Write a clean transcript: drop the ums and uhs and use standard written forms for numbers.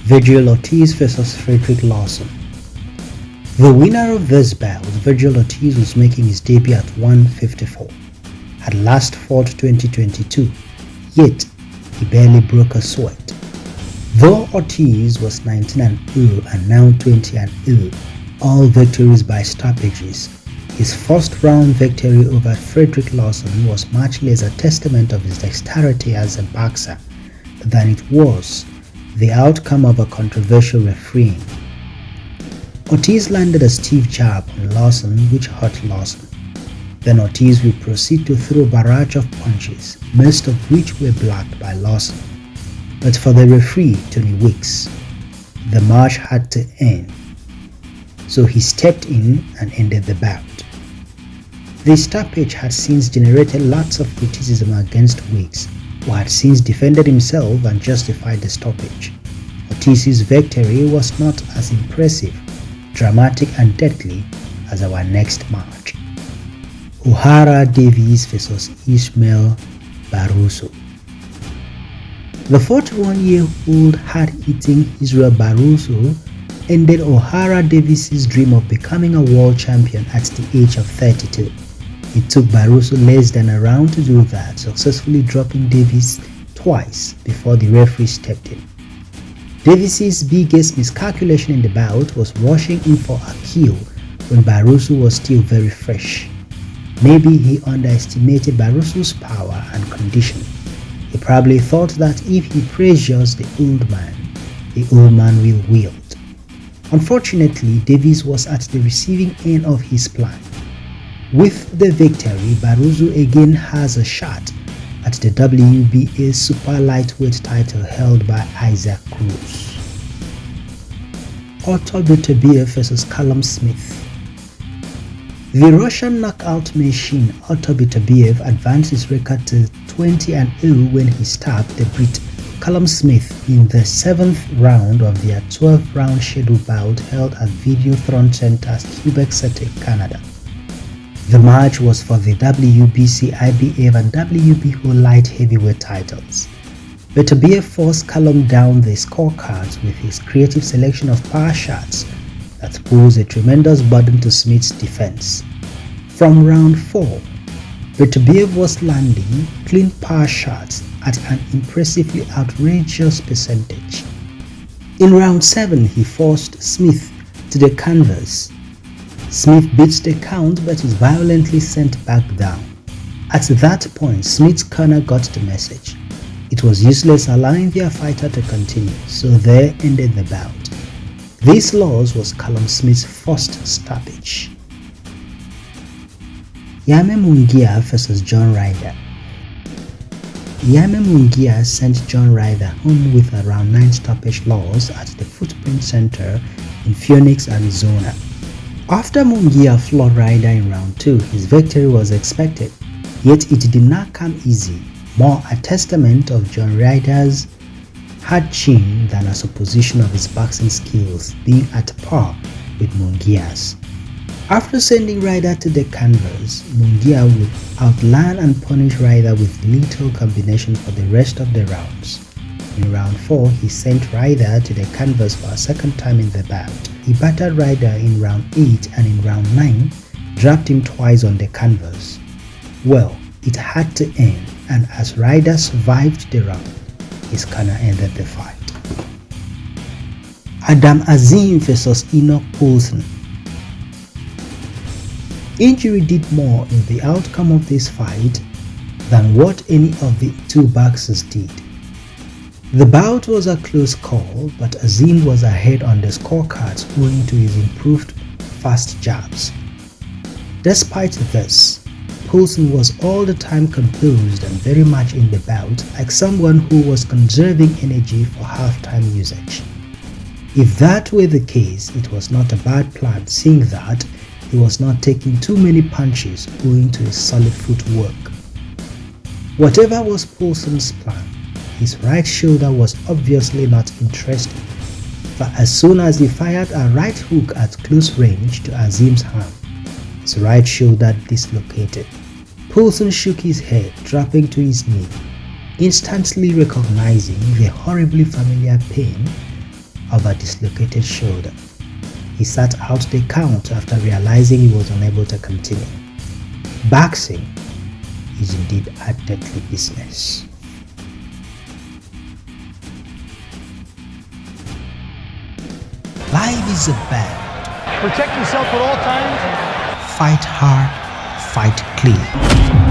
Virgil Ortiz vs Frederick Lawson. The winner of this bout, Virgil Ortiz, was making his debut at 154, had last fought 2022, yet he barely broke a sweat. Though Ortiz was 19-0 and now 20-0, all victories by stoppages, his first round victory over Frederick Lawson was much less a testament of his dexterity as a boxer than it was the outcome of a controversial refereeing. Ortiz landed a stiff jab on Lawson which hurt Lawson. Then Ortiz would proceed to throw a barrage of punches, most of which were blocked by Lawson. But for the referee, Tony Weeks, the match had to end, so he stepped in and ended the bout. The stoppage had since generated lots of criticism against Weeks, who had since defended himself and justified the stoppage. Ortiz's victory was not as impressive, dramatic and deadly as our next match. Davies vs Ismael Barroso. The 41-year-old hard-hitting Israel Barroso ended Davies' dream of becoming a world champion at the age of 32. It took Barroso less than a round to do that, successfully dropping Davies twice before the referee stepped in. Davies' biggest miscalculation in the bout was rushing in for a kill when Barroso was still very fresh. Maybe he underestimated Barroso's power and condition. He probably thought that if he pressures the old man will wield. Unfortunately, Davies was at the receiving end of his plan. With the victory, Barroso again has a shot at the WBA super lightweight title held by Isaac Cruz. Beterbiev vs Callum Smith. The Russian knockout machine Beterbiev advanced his record to 20-0 when he stabbed the Brit Callum Smith in the 7th round of their 12-round scheduled bout held at Videotron Centre, Quebec City, Canada. The match was for the WBC, IBF and WBO light heavyweight titles. Beterbiev forced Callum down the scorecards with his creative selection of power shots that posed a tremendous burden to Smith's defense. From round 4, Beterbiev was landing clean power shots at an impressively outrageous percentage. In round 7, he forced Smith to the canvas. Smith beats the count but is violently sent back down. At that point, Smith's corner got the message. It was useless allowing their fighter to continue, so there ended the bout. This loss was Callum Smith's first stoppage. Munguia vs John Ryder. Munguia sent John Ryder home with a round 9 stoppage loss at the Footprint Center in Phoenix, Arizona. After Munguia floored Ryder in round 2, his victory was expected, yet it did not come easy, more a testament of John Ryder's hard chin than a supposition of his boxing skills being at par with Munguia's. After sending Ryder to the canvas, Munguia would outland and punish Ryder with lethal combination for the rest of the rounds. In round 4, he sent Ryder to the canvas for a second time in the bout. He battered Ryder in round 8 and in round 9, dropped him twice on the canvas. Well, it had to end, and as Ryder survived the round, his corner ended the fight. Azim vs Enoch Poulsen. Injury did more in the outcome of this fight than what any of the two boxers did. The bout was a close call, but Azim was ahead on the scorecards owing to his improved fast jabs. Despite this, Poulsen was all the time composed and very much in the bout, like someone who was conserving energy for halftime usage. If that were the case, it was not a bad plan, seeing that he was not taking too many punches owing to his solid footwork. Whatever was Poulsen's plan, his right shoulder was obviously not interested, for as soon as he fired a right hook at close range to Azim's hand, his right shoulder dislocated. Poulsen shook his head, dropping to his knee, instantly recognizing the horribly familiar pain of a dislocated shoulder. He sat out the count after realizing he was unable to continue. Boxing is indeed a deadly business. Life is about protect yourself at all times. fight hard, fight clean.